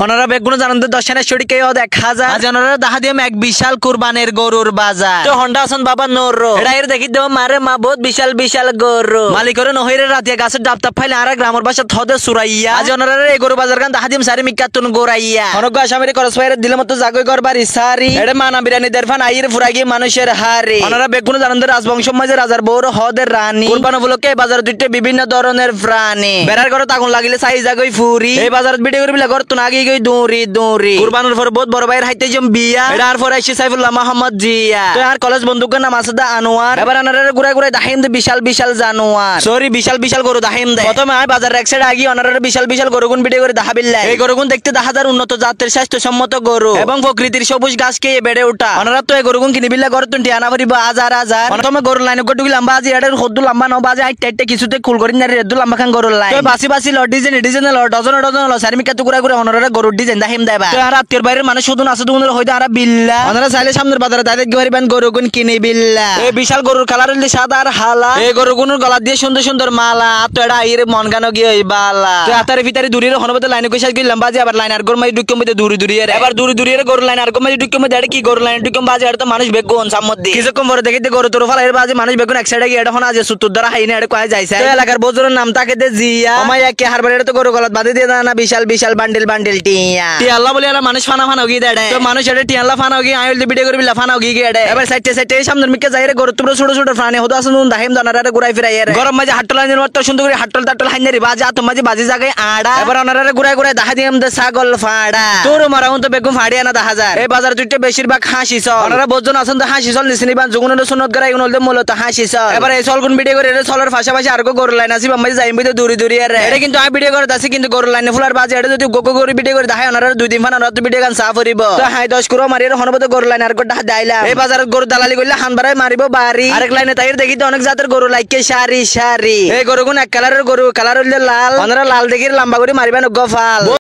ওনারা বেগুন জানান দর্শনের শরীরকেও দেখা যায়। আজ ওনারা দেখা দিম এক বিশাল কুরবানের গরুর বাজার। তো হন্ডা আছেন বাবা নোর এটা এর দেখি দেব মারে মা বহুত বিশাল বিশাল গরু মালিকের নহইরে রাতে গাছের ডাবটা ফাইলে আর গ্রামের ভাষা থদে সুরাইয়া। আজ ওনারা এই গরু বাজার গান দেখা দিম সারি মিকাতুন গোরাইয়া অনগ আসামের করস ফাইরে দিলে মতো জাগই করবার ইসারি এটা মানা বিরানি দেরফান আইর ফুরাগি মানুষের হারে। ওনারা বেগুন জানান রাজবংশ মাঝে রাজার বউর হদের রানী কুরবান উপলক্ষে এই বাজারে দুইটা বিভিন্ন ধরনের প্রাণী বেড়ার ঘরে আগুন লাগিলে সাই জাগই ফুরি এই বাজারে ভিডিও করে বিলা ঘর তো নাগি গই দৌড়ি দৌড়ি কুরবানের পর বহুত বড় ভাইয়ের হাইতে জম বিয়া এটার পর আইছে সাইফুল্লাহ মোহাম্মদ জিয়া তো আর কলেজ বন্ধুকের নাম আছে দা আনোয়ার। এবার আনারে ঘুরে ঘুরে দাহিম দে বিশাল বিশাল জানোয়ার সরি বিশাল বিশাল গরু দাহিম দে প্রথমে আই বাজার এক সাইড আগি আনারে বিশাল বিশাল গরুগুন ভিডিও করে দেখাবিল্লা। এই গরুগুন দেখতে 10,000 উন্নত জাতের স্বাস্থ্যসম্মত গরু এবং প্রকৃতির সবুজ ঘাস খেয়ে বেড়ে ওঠা। আনারা তো এই গরুগুন কিনিবিল্লা ঘর তুই আনা ভরিব হাজার হাজার। প্রথমে গরুর লাইন গডুগি লম্বা আজি এটার হদ্দু লম্বা ন বাজে আইট টাইটে কিছুতে কুল করি না রেদু লম্বা খান গরুর লাইন তো বাসি বাসি ল ডিজাইন ডিজাইন ল ডজন ডজন ল সারমিকা টুকুরা করে আনারে গরুর ডিজাইন দাহিম দেবা। তো আর আত্মীয় বাইরের মানুষ শুধু আছে দুন হইতো আর বিল্লা আনারা চাইলে সামনের বাজারে দাইতে গরিবান গরুগুন কিনে বিল্লা। এই বিশাল গরুর কালার হইলে সাদা আর হালা এই গরুগুনের গলা দিয়ে সুন্দর সুন্দর মালা তো এটা আইরে মন গানো গিয়ে বালা তো আতারে ভিতরে দূরের হনবতে লাইনে কইসা গি লম্বা যে আবার লাইন আর গরমাই ডুকম মধ্যে দূরে দূরে এবার দূরে দূরে গরু লাইন আর গরমাই ডুকম মধ্যে কি গরু লাইন ডুকম বাজে আর তো মানুষ বেগুন সামধ্যে কিছুক্ষণ পরে দেখিতে গরু তোর ফালাইর বাজে মানুষ বেগুন এক সাইডে গিয়ে এটা হন আজ সুতুর দ্বারা হাইনে এটা কয় যাইছে তো এলাকার বজুরের নাম তাকে দে জিয়া আমায় একে হারবার এটা তো গরু গলাত বাঁধে দিয়ে না বিশাল বিশাল বান্ডেল বান্ডেল টিয়া টিয়াল্লা বলি আর মানুষ ফানা ফানা গিয়ে দেড়ে তো মানুষ এটা টিয়াল্লা ফানা গিয়ে আইল ভিডিও করবি ফানা গিয়ে গিয়ে এবার সাইডে সাইডে সামনের মিকে যাইরে গরু তোর ছোট ছোট প্রাণী হতো আসুন দাহিম দানারে ঘুরাই ফিরাই গরম মাঝে হাটল আইনের মতো সুন্দর করে হাটল টাটল হাইনে রে বাজে আতো মাঝে বাজে জায়গায় আড়া এবার ওনারে ঘুরাই ঘুরাই দেখা দিম দে ছাগল ফাড়া তোর মারাউন তো বেগুন ফাড়িয়া না 10,000 এই বাজার দুইটা বেশিরভাগ হাসি চল ওনারা বজন আছেন তো হাসি চল নিসনিবান যুগুনের সুন্নত গরাই উনলতে মূলত হাসি চল এবার এই চলগুন ভিডিও করে এর চলের পাশাপাশি আর গরু লাইন আছে বাম্মাই যাইম বিতে দূরে দূরে রে এটা কিন্তু আই ভিডিও করে দাসি কিন্তু গরু লাইনে ফুলার বাজে এটা যদি গোগো গরু ভিডিও করে দেখায় ওনারা দুই দিন ফানা রাত ভিডিও গান সাফ করিব তো হাই 10 করো মারির হনবত গরু লাইন আর গডা দাইলা এই বাজারে গরু দালালি কইলে হানবারাই মারিব বাড়ি আরেক লাইনে তাইর দেখিতে অনেক জাতের গরু লাইকে সারি সারি এই গরুগুন এক কালারের গরু কালার হইলে লাল ওনারা লাল দেখির লম্বা করে মারিবেন গফাল।